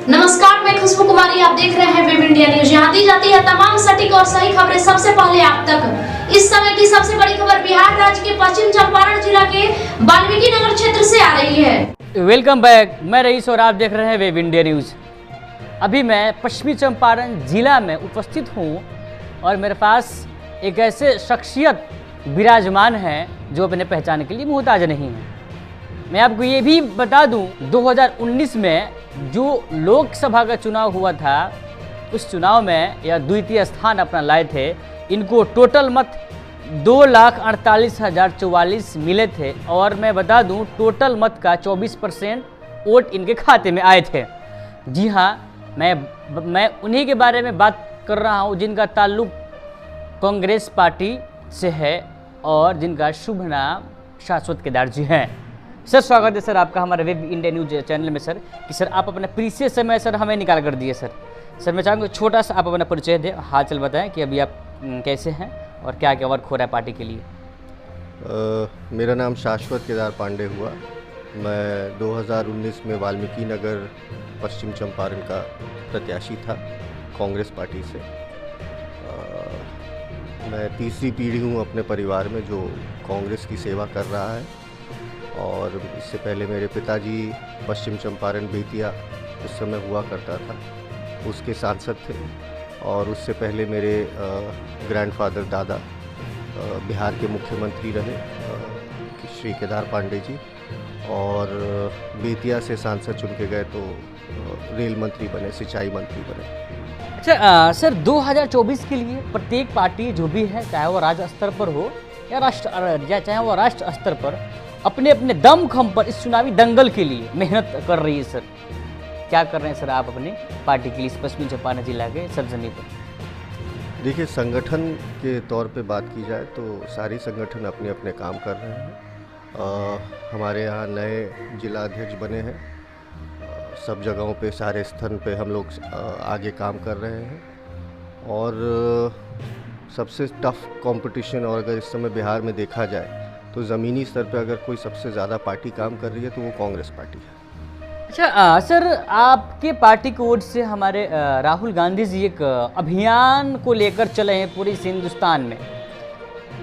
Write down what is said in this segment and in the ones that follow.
नमस्कार, मैं खुशबू कुमारी। आप देख रहे हैं वेब इंडिया न्यूज। यहाँ दी जाती है तमाम सटीक और सही खबरें सबसे पहले आप तक। इस समय की सबसे बड़ी खबर बिहार राज्य के पश्चिम चंपारण जिला के वाल्मीकि नगर क्षेत्र से आ रही है। वेलकम बैक, मैं रईस और आप देख रहे हैं वेब इंडिया न्यूज। अभी मैं पश्चिमी चंपारण जिला में उपस्थित हूँ और मेरे पास एक ऐसे शख्सियत विराजमान है जो अपने पहचान के लिए मोहताज नहीं है। मैं आपको ये भी बता दूं, 2019 में जो लोकसभा का चुनाव हुआ था, उस चुनाव में यह द्वितीय स्थान अपना लाए थे। इनको टोटल मत 2,48,044 मिले थे और मैं बता दूं टोटल मत का 24% वोट इनके खाते में आए थे। जी हाँ, मैं उन्हीं के बारे में बात कर रहा हूँ जिनका ताल्लुक कांग्रेस पार्टी से है और जिनका शुभ नाम शाश्वत केदार जी हैं। सर, स्वागत है सर आपका हमारे वेब इंडिया न्यूज चैनल में। सर कि सर आप अपना प्रीसियस समय सर हमें निकाल कर दिए। सर मैं चाहूँगा छोटा सा आप अपना परिचय दें, हाल चाल बताएं कि अभी आप कैसे हैं और क्या क्या वर्क हो रहा है पार्टी के लिए। मेरा नाम शाश्वत केदार पांडे हुआ। मैं 2019 में वाल्मीकि नगर पश्चिम चंपारण का प्रत्याशी था कांग्रेस पार्टी से। मैं तीसरी पीढ़ी हूँ अपने परिवार में जो कांग्रेस की सेवा कर रहा है और इससे पहले मेरे पिताजी पश्चिम चंपारण बेतिया उस समय हुआ करता था, उसके सांसद थे। और उससे पहले मेरे ग्रैंडफादर दादा बिहार के मुख्यमंत्री रहे, श्री केदार पांडे जी, और बेतिया से सांसद चुन के गए तो रेल मंत्री बने, सिंचाई मंत्री बने। अच्छा सर, 2024 के लिए प्रत्येक पार्टी जो भी है, चाहे वो राज्य स्तर पर हो या चाहे वो राष्ट्र स्तर पर, अपने अपने दमखम पर इस चुनावी दंगल के लिए मेहनत कर रही है। सर क्या कर रहे हैं सर आप अपनी पार्टी के लिए इस पश्चिमी चंपारण जिला के सरजमी पर? देखिए, संगठन के तौर पे बात की जाए तो सारी संगठन अपने अपने काम कर रहे हैं। हमारे यहाँ नए जिला अध्यक्ष बने हैं। सब जगहों पे, सारे स्थान पे हम लोग आगे काम कर रहे हैं और सबसे टफ कंपटीशन, और अगर इस समय बिहार में देखा जाए तो ज़मीनी स्तर पे अगर कोई सबसे ज़्यादा पार्टी काम कर रही है तो वो कांग्रेस पार्टी है। अच्छा सर, आपके पार्टी की ओर से हमारे राहुल गांधी जी एक अभियान को लेकर चले हैं पूरे इस हिंदुस्तान में,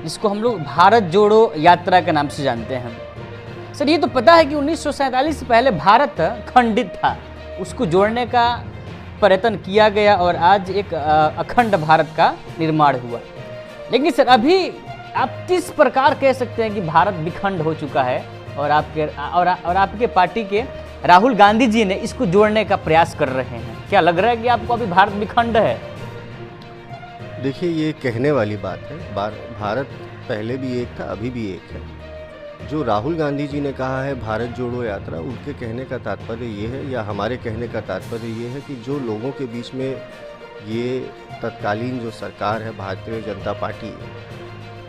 जिसको हम लोग भारत जोड़ो यात्रा के नाम से जानते हैं। सर ये तो पता है कि 1947 से पहले भारत खंडित था, उसको जोड़ने का प्रयत्न किया गया और आज एक अखंड भारत का निर्माण हुआ। लेकिन सर अभी आप किस प्रकार कह सकते हैं कि भारत विखंड हो चुका है और आपके पार्टी के राहुल गांधी जी ने इसको जोड़ने का प्रयास कर रहे हैं? क्या लग रहा है कि आपको अभी भारत विखंड है? देखिए, ये कहने वाली बात है। भारत पहले भी एक था, अभी भी एक है। जो राहुल गांधी जी ने कहा है भारत जोड़ो यात्रा, उनके कहने का तात्पर्य ये है, या हमारे कहने का तात्पर्य ये है कि जो लोगों के बीच में ये तत्कालीन जो सरकार है भारतीय जनता पार्टी,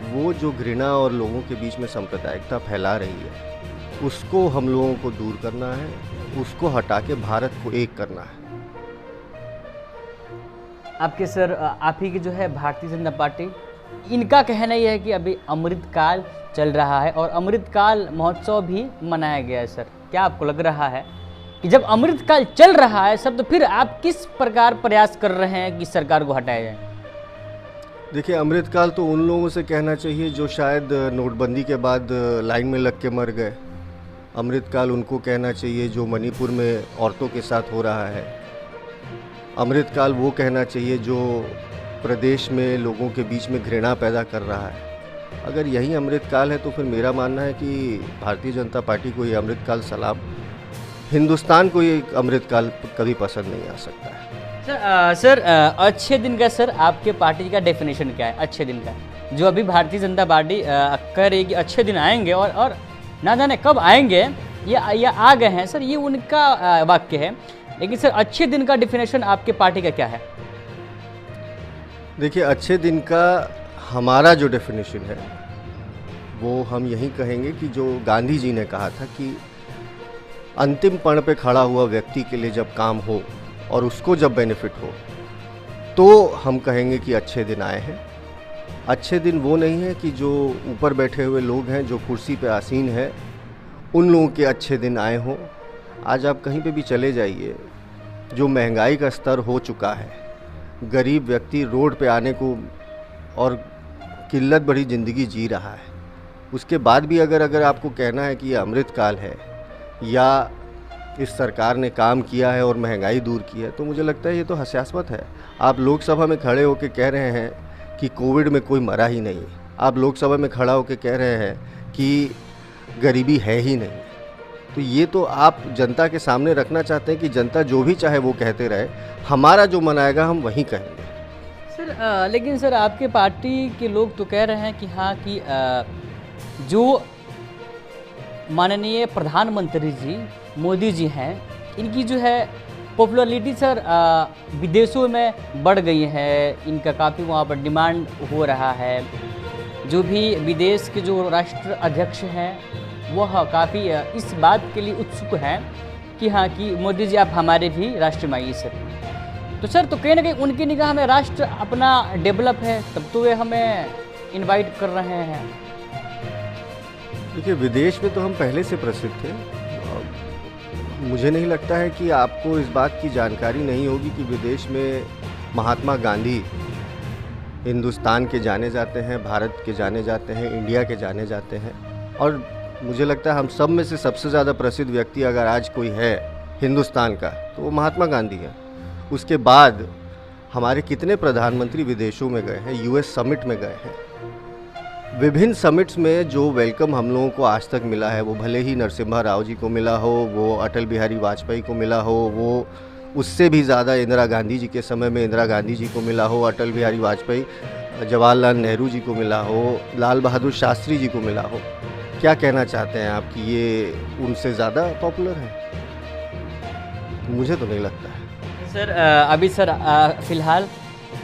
वो जो घृणा और लोगों के बीच में सांप्रदायिकता फैला रही है, उसको हम लोगों को दूर करना है, उसको हटा के भारत को एक करना है। आपके सर आप ही की जो है भारतीय जनता पार्टी, इनका कहना यह है कि अभी अमृतकाल चल रहा है और अमृतकाल महोत्सव भी मनाया गया है। सर क्या आपको लग रहा है कि जब अमृतकाल चल रहा है सर, तो फिर आप किस प्रकार प्रयास कर रहे हैं कि सरकार को हटाया जाए? देखिए, अमृतकाल तो उन लोगों से कहना चाहिए जो शायद नोटबंदी के बाद लाइन में लग के मर गए। अमृतकाल उनको कहना चाहिए जो मणिपुर में औरतों के साथ हो रहा है। अमृतकाल वो कहना चाहिए जो प्रदेश में लोगों के बीच में घृणा पैदा कर रहा है। अगर यही अमृतकाल है तो फिर मेरा मानना है कि भारतीय जनता पार्टी को ये अमृतकाल सलाब, हिंदुस्तान को ये अमृतकाल कभी पसंद नहीं आ सकता है। सर अच्छे दिन का सर आपके पार्टी का डेफिनेशन क्या है अच्छे दिन का? जो अभी भारतीय जनता पार्टी कह रही है कि अच्छे दिन आएंगे और ना जाने कब आएंगे, ये आ गए हैं सर, ये उनका वाक्य है। लेकिन सर अच्छे दिन का डेफिनेशन आपके पार्टी का क्या है? देखिए, अच्छे दिन का हमारा जो डेफिनेशन है वो हम यही कहेंगे कि जो गांधी जी ने कहा था कि अंतिम पड़ पे खड़ा हुआ व्यक्ति के लिए जब काम हो और उसको जब बेनिफिट हो तो हम कहेंगे कि अच्छे दिन आए हैं। अच्छे दिन वो नहीं है कि जो ऊपर बैठे हुए लोग हैं, जो कुर्सी पे आसीन हैं, उन लोगों के अच्छे दिन आए हों। आज आप कहीं पे भी चले जाइए, जो महंगाई का स्तर हो चुका है, गरीब व्यक्ति रोड पे आने को और किल्लत भरी ज़िंदगी जी रहा है, उसके बाद भी अगर आपको कहना है कि ये अमृतकाल है या इस सरकार ने काम किया है और महंगाई दूर की है, तो मुझे लगता है ये तो हास्यास्पद है। आप लोकसभा में खड़े होकर कह रहे हैं कि कोविड में कोई मरा ही नहीं, आप लोकसभा में खड़ा होकर कह रहे हैं कि गरीबी है ही नहीं, तो ये तो आप जनता के सामने रखना चाहते हैं कि जनता जो भी चाहे वो कहते रहे, हमारा जो मन आएगा हम वही कहेंगे। सर लेकिन सर आपके पार्टी के लोग तो कह रहे हैं कि हाँ कि जो माननीय प्रधानमंत्री जी मोदी जी हैं, इनकी जो है पॉपुलैरिटी सर विदेशों में बढ़ गई है, इनका काफ़ी वहाँ पर डिमांड हो रहा है। जो भी विदेश के जो राष्ट्र अध्यक्ष हैं वह काफ़ी इस बात के लिए उत्सुक हैं कि हाँ कि मोदी जी आप हमारे भी राष्ट्रमयी सर। तो सर तो कहीं ना कहीं उनकी निगाह में राष्ट्र अपना डेवलप है, तब तो वे हमें इनवाइट कर रहे हैं। देखिए, विदेश में तो हम पहले से प्रसिद्ध थे। मुझे नहीं लगता है कि आपको इस बात की जानकारी नहीं होगी कि विदेश में महात्मा गांधी हिंदुस्तान के जाने जाते हैं, भारत के जाने जाते हैं, इंडिया के जाने जाते हैं। और मुझे लगता है हम सब में से सबसे ज़्यादा प्रसिद्ध व्यक्ति अगर आज कोई है हिंदुस्तान का तो वो महात्मा गांधी है। उसके बाद हमारे कितने प्रधानमंत्री विदेशों में गए हैं, यूएस समिट में गए हैं। विभिन्न समिट्स में जो वेलकम हम लोगों को आज तक मिला है, वो भले ही नरसिम्हा राव जी को मिला हो, वो अटल बिहारी वाजपेयी को मिला हो, वो उससे भी ज़्यादा इंदिरा गांधी जी के समय में इंदिरा गांधी जी को मिला हो, अटल बिहारी वाजपेयी जवाहरलाल नेहरू जी को मिला हो, लाल बहादुर शास्त्री जी को मिला हो, क्या कहना चाहते हैं आप कि ये उनसे ज़्यादा पॉपुलर है? मुझे तो नहीं लगता है। सर अभी सर फिलहाल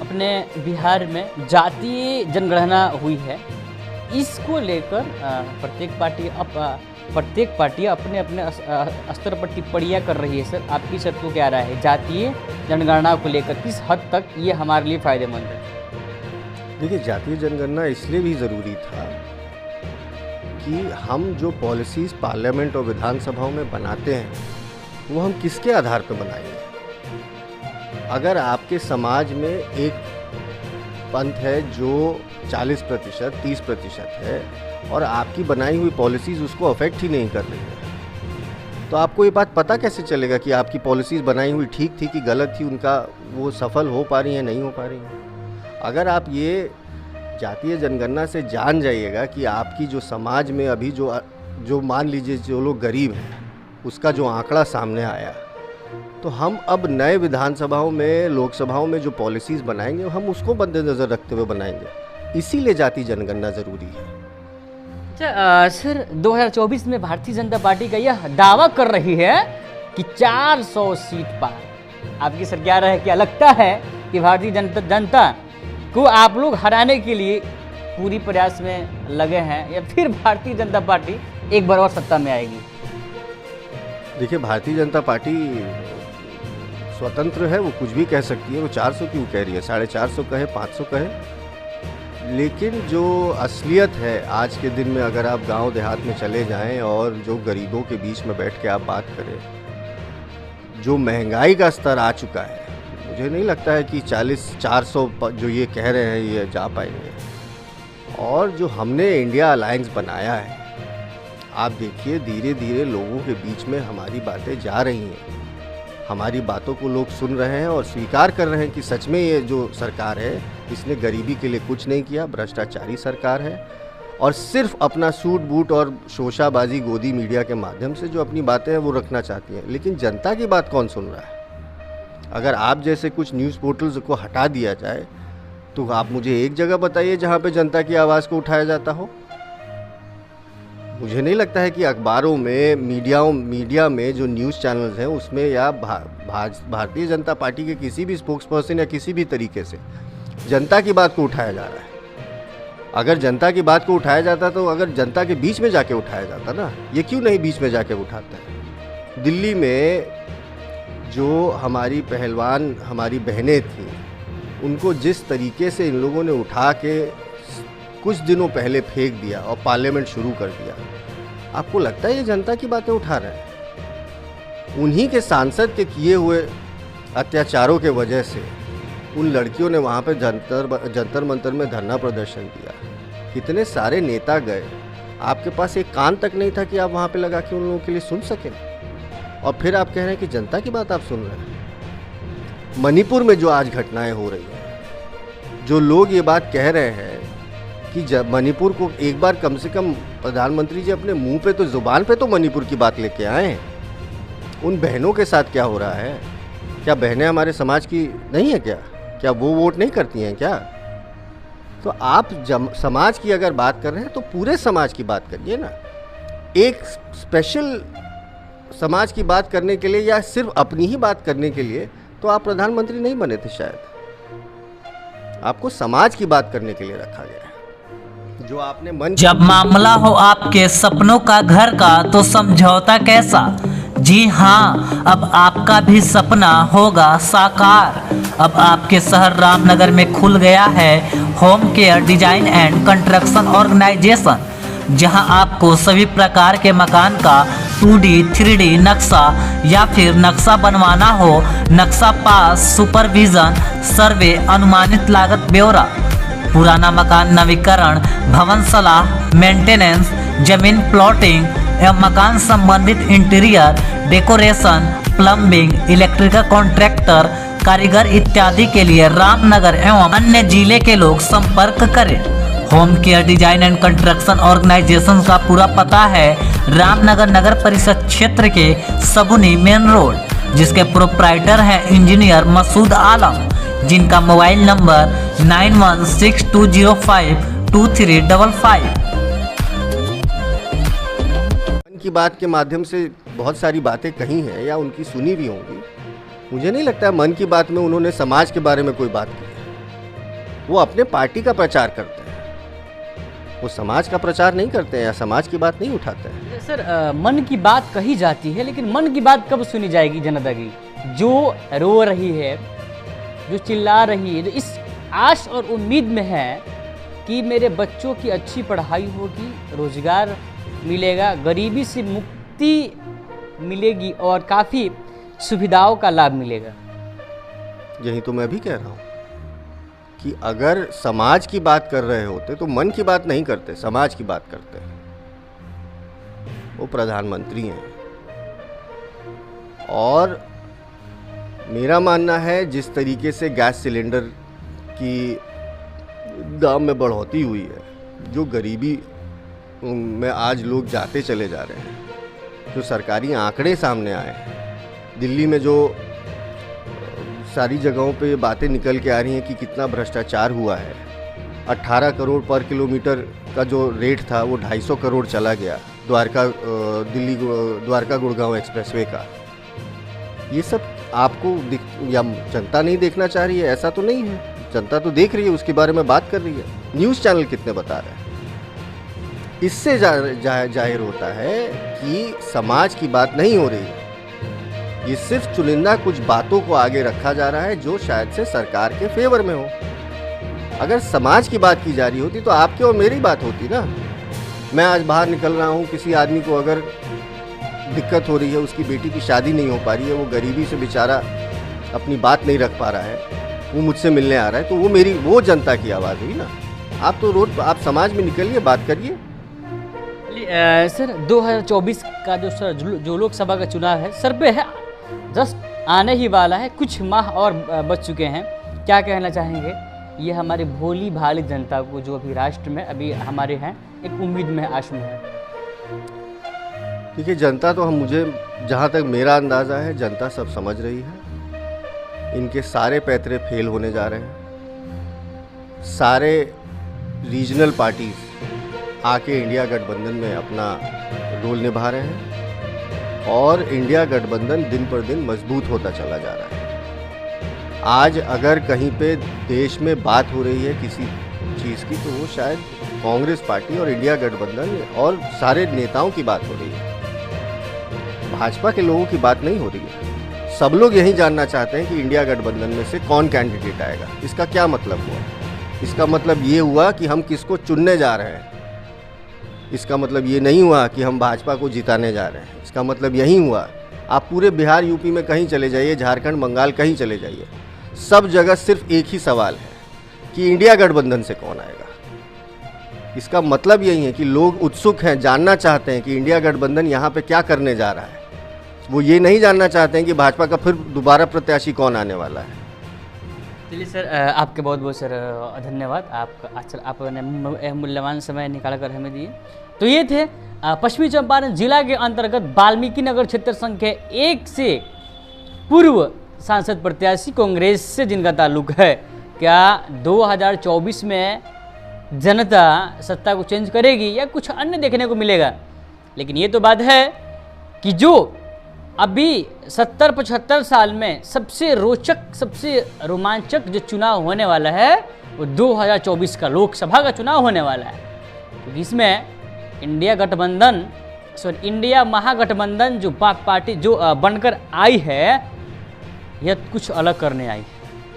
अपने बिहार में जातीय जनगणना हुई है, इसको लेकर प्रत्येक पार्टी अपने अपने स्तर पर टिप्पणियाँ कर रही है। सर आपकी सर तो क्या राय है जातीय जनगणना को लेकर, किस हद तक ये हमारे लिए फ़ायदेमंद है? देखिए, जातीय जनगणना इसलिए भी ज़रूरी था कि हम जो पॉलिसीज़ पार्लियामेंट और विधानसभाओं में बनाते हैं वो हम किसके आधार पर बनाएंगे। अगर आपके समाज में एक पंथ है जो 40%, 30% है और आपकी बनाई हुई पॉलिसीज़ उसको अफेक्ट ही नहीं कर रही है, तो आपको ये बात पता कैसे चलेगा कि आपकी पॉलिसीज़ बनाई हुई ठीक थी कि गलत थी, उनका वो सफल हो पा रही है नहीं हो पा रही है। अगर आप ये जातीय जनगणना से जान जाइएगा कि आपकी जो समाज में अभी जो मान लीजिए जो लोग गरीब हैं उसका जो आंकड़ा सामने आया, तो हम अब नए विधानसभाओं में, लोकसभाओं में जो पॉलिसीज़ बनाएंगे हम उसको मद्देनज़र रखते हुए बनाएंगे। इसीलिए जातीय जनगणना ज़रूरी है। अच्छा सर 2024 में भारतीय जनता पार्टी का यह दावा कर रही है कि 400 सीट पार। आपकी सर क्या राय है, क्या लगता है कि भारतीय जनता को आप लोग हराने के लिए पूरी प्रयास में लगे हैं या फिर भारतीय जनता पार्टी एक बार और सत्ता में आएगी? देखिए, भारतीय जनता पार्टी स्वतंत्र है, वो कुछ भी कह सकती है। वो 400 क्यों कह रही है, 450 कहे, 500 कहे, लेकिन जो असलियत है आज के दिन में, अगर आप गांव देहात में चले जाएं और जो गरीबों के बीच में बैठ के आप बात करें, जो महंगाई का स्तर आ चुका है, मुझे नहीं लगता है कि 400 जो ये कह रहे हैं ये जा पाएंगे। और जो हमने इंडिया अलायंस बनाया है, आप देखिए धीरे धीरे लोगों के बीच में हमारी बातें जा रही हैं, हमारी बातों को लोग सुन रहे हैं और स्वीकार कर रहे हैं कि सच में ये जो सरकार है इसने गरीबी के लिए कुछ नहीं किया, भ्रष्टाचारी सरकार है और सिर्फ अपना सूट बूट और शोशाबाजी गोदी मीडिया के माध्यम से जो अपनी बातें हैं वो रखना चाहती हैं। लेकिन जनता की बात कौन सुन रहा है? अगर आप जैसे कुछ न्यूज़ पोर्टल्स को हटा दिया जाए तो आप मुझे एक जगह बताइए जहाँ पे जनता की आवाज़ को उठाया जाता हो। मुझे नहीं लगता है कि अखबारों में, मीडिया में जो न्यूज़ चैनल्स हैं उसमें या भारतीय जनता पार्टी के किसी भी स्पोक्सपर्सन या किसी भी तरीके से जनता की बात को उठाया जा रहा है। अगर जनता की बात को उठाया जाता तो अगर जनता के बीच में जाके उठाया जाता ना, ये क्यों नहीं बीच में जाके उठाता है? दिल्ली में जो हमारी पहलवान, हमारी बहनें थीं, उनको जिस तरीके से इन लोगों ने उठा के कुछ दिनों पहले फेंक दिया और पार्लियामेंट शुरू कर दिया, आपको लगता है ये जनता की बातें उठा रहे हैं? उन्हीं के सांसद के किए हुए अत्याचारों के वजह से उन लड़कियों ने वहाँ पे जंतर मंतर में धरना प्रदर्शन किया। कितने सारे नेता गए, आपके पास एक कान तक नहीं था कि आप वहाँ पे लगा के उन लोगों के लिए सुन सकें। और फिर आप कह रहे हैं कि जनता की बात आप सुन रहे हैं। मणिपुर में जो आज घटनाएं हो रही हैं, जो लोग ये बात कह रहे हैं कि जब मणिपुर को एक बार कम से कम प्रधानमंत्री जी अपने मुंह पे तो जुबान पे तो मणिपुर की बात लेके आए। उन बहनों के साथ क्या हो रहा है? क्या बहनें हमारे समाज की नहीं है क्या वो वोट नहीं करती हैं क्या? तो आप समाज की अगर बात कर रहे हैं तो पूरे समाज की बात करिए ना। एक स्पेशल समाज की बात करने के लिए या सिर्फ अपनी ही बात करने के लिए तो आप प्रधानमंत्री नहीं बने थे। शायद आपको समाज की बात करने के लिए रखा गया है। जो आपने मन जब मामला हो आपके सपनों का घर का तो समझौता कैसा। जी हाँ, अब आपका भी सपना होगा साकार। अब आपके शहर रामनगर में खुल गया है home care design and construction organisation, जहां आपको सभी प्रकार के मकान का 2D 3D नक्शा या फिर नक्शा बनवाना हो, नक्शा पास, सुपरविजन, सर्वे, अनुमानित लागत ब्यौरा, पुराना मकान नवीकरण, भवन सलाह, मेंटेनेंस, जमीन प्लॉटिंग एवं मकान संबंधित interior decoration, plumbing, electrical contractor, कारीगर इत्यादि के लिए रामनगर एवं अन्य जिले के लोग संपर्क करें। Home care design and construction organisation का पूरा पता है रामनगर नगर परिषद क्षेत्र के सगुनी मेन रोड, जिसके प्रोप्राइटर हैं इंजीनियर मसूद आलम, जिनका मोबाइल नंबर 9162052355। मन की बात के माध्यम से बहुत सारी बातें कही हैं या उनकी सुनी भी होंगी। मुझे नहीं लगता है मन की बात में उन्होंने समाज के बारे में कोई बात की है। वो अपने पार्टी का प्रचार करते हैं, वो समाज का प्रचार नहीं करते हैं या समाज की बात नहीं उठाते हैं। सर, मन की बात कही जाती है, लेकिन मन की बात कब सुनी जाएगी जनता की? जो रो रही है, जो चिल्ला रही है, जो इस आश और उम्मीद में है कि मेरे बच्चों की अच्छी पढ़ाई होगी, रोजगार मिलेगा, गरीबी से मुक्ति मिलेगी और काफ़ी सुविधाओं का लाभ मिलेगा। यही तो मैं भी कह रहा हूँ कि अगर समाज की बात कर रहे होते तो मन की बात नहीं करते, समाज की बात करते हैं। वो प्रधानमंत्री हैं और मेरा मानना है जिस तरीके से गैस सिलेंडर की दाम में बढ़ोतरी हुई है, जो गरीबी में आज लोग जाते चले जा रहे हैं, जो सरकारी आंकड़े सामने आए हैं, दिल्ली में जो सारी जगहों पे बातें निकल के आ रही हैं कि कितना भ्रष्टाचार हुआ है। 18 करोड़ पर किलोमीटर का जो रेट था वो 250 करोड़ चला गया दिल्ली द्वारका गुड़गांव एक्सप्रेसवे का। ये सब आपको या जनता नहीं देखना चाह रही है? ऐसा तो नहीं है, जनता तो देख रही है, उसके बारे में बात कर रही है। न्यूज़ चैनल कितने बता रहे हैं? इससे जाहिर होता है कि समाज की बात नहीं हो रही है। ये सिर्फ चुनिंदा कुछ बातों को आगे रखा जा रहा है जो शायद से सरकार के फेवर में हो। अगर समाज की बात की जा रही होती तो आपकी और मेरी बात होती ना। मैं आज बाहर निकल रहा हूँ, किसी आदमी को अगर दिक्कत हो रही है, उसकी बेटी की शादी नहीं हो पा रही है, वो गरीबी से बेचारा अपनी बात नहीं रख पा रहा है, वो मुझसे मिलने आ रहा है, तो वो जनता की आवाज़ हुई ना। आप तो रोड आप समाज में निकलिए, बात करिए। सर, 2024 का जो लोकसभा का चुनाव है सर पे है, जस्ट आने ही वाला है, कुछ माह और बच चुके हैं। क्या कहना चाहेंगे ये हमारी भोली भाली जनता को जो अभी राष्ट्र में अभी हमारे हैं, एक उम्मीद में आश में है? देखिए, जनता तो मुझे जहाँ तक मेरा अंदाज़ा है, जनता सब समझ रही है। इनके सारे पैतरे फेल होने जा रहे हैं। सारे रीजनल पार्टीज आके इंडिया गठबंधन में अपना रोल निभा रहे हैं और इंडिया गठबंधन दिन पर दिन मजबूत होता चला जा रहा है। आज अगर कहीं पे देश में बात हो रही है किसी चीज़ की, तो वो शायद कांग्रेस पार्टी और इंडिया गठबंधन और सारे नेताओं की बात हो रही है। भाजपा के लोगों की बात नहीं हो रही है। सब लोग यही जानना चाहते हैं कि इंडिया गठबंधन में से कौन कैंडिडेट आएगा। इसका क्या मतलब हुआ? इसका मतलब ये हुआ कि हम किसको चुनने जा रहे हैं। इसका मतलब ये नहीं हुआ कि हम भाजपा को जिताने जा रहे हैं। इसका मतलब यही हुआ आप पूरे बिहार यूपी में कहीं चले जाइए, झारखंड बंगाल कहीं चले जाइए, सब जगह सिर्फ एक ही सवाल है कि इंडिया गठबंधन से कौन आएगा। इसका मतलब यही है कि लोग उत्सुक हैं, जानना चाहते हैं कि इंडिया गठबंधन यहाँ पे क्या करने जा रहा है। वो ये नहीं जानना चाहते हैं कि भाजपा का फिर दोबारा प्रत्याशी कौन आने वाला है। चलिए सर, आपके बहुत बहुत सर धन्यवाद। आपने मूल्यवान समय निकाल कर हमें दिए। तो ये थे पश्चिमी चंपारण जिला के अंतर्गत वाल्मीकि नगर क्षेत्र संख्या 1 से पूर्व सांसद प्रत्याशी कांग्रेस से जिनका ताल्लुक है। क्या 2024 में जनता सत्ता को चेंज करेगी या कुछ अन्य देखने को मिलेगा? लेकिन ये तो बात है कि जो अभी 70-75 साल में सबसे रोचक, सबसे रोमांचक जो चुनाव होने वाला है वो 2024 का लोकसभा का चुनाव होने वाला है, क्योंकि इसमें इंडिया महागठबंधन जो पार्टी जो बनकर आई है, यह कुछ अलग करने आई है।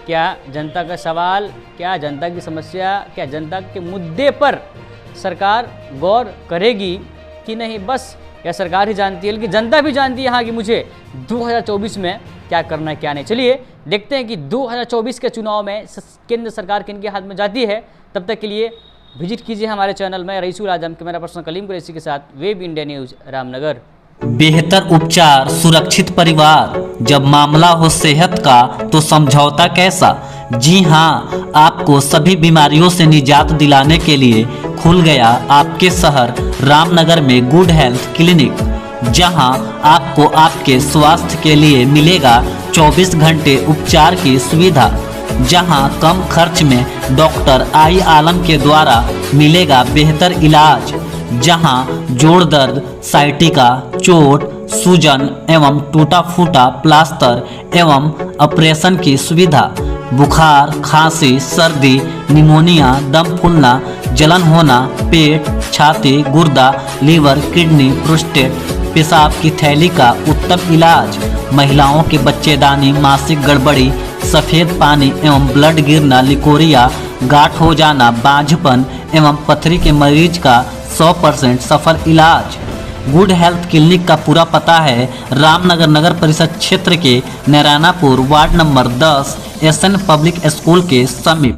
क्या जनता का सवाल, क्या जनता की समस्या, क्या जनता के मुद्दे पर सरकार गौर करेगी कि नहीं? बस या सरकार ही जानती है, लेकिन जनता भी जानती है यहाँ कि मुझे 2024 में क्या करना है, क्या नहीं। चलिए देखते हैं कि 2024 के चुनाव में केंद्र सरकार किनके हाथ में जाती है। तब तक के लिए विजिट कीजिए हमारे चैनल में। रईसुल आजम के मेरा पर्सनल कलीम कुरैशी के साथ वेब इंडिया न्यूज़ रामनगर। बेहतर उपचार, सुरक्षित परिवार। जब मामला हो सेहत का तो समझौता कैसा? जी हाँ, आपको सभी बीमारियों से निजात दिलाने के लिए खुल गया आपके शहर रामनगर में गुड हेल्थ क्लिनिक, जहां आपको आपके स्वास्थ्य के लिए मिलेगा 24 घंटे उपचार की सुविधा, जहां कम खर्च में डॉक्टर आई आलम के द्वारा मिलेगा बेहतर इलाज, जहां जोड़ दर्द, साइटिका, चोट, सूजन एवं टूटा फूटा प्लास्टर एवं ऑपरेशन की सुविधा, बुखार, खांसी, सर्दी, निमोनिया, दम फूलना, जलन होना, पेट, छाती, गुर्दा, लीवर, किडनी, प्रोस्टेट, पेशाब की थैली का उत्तम इलाज, महिलाओं के बच्चेदानी, मासिक गड़बड़ी, सफ़ेद पानी एवं ब्लड गिरना, लिकोरिया, गांठ हो जाना, बांझपन एवं पथरी के मरीज का 100% सफल इलाज। गुड हेल्थ क्लिनिक का पूरा पता है रामनगर नगर परिषद क्षेत्र के Narayanpur ward number 10 SN public school के समीप।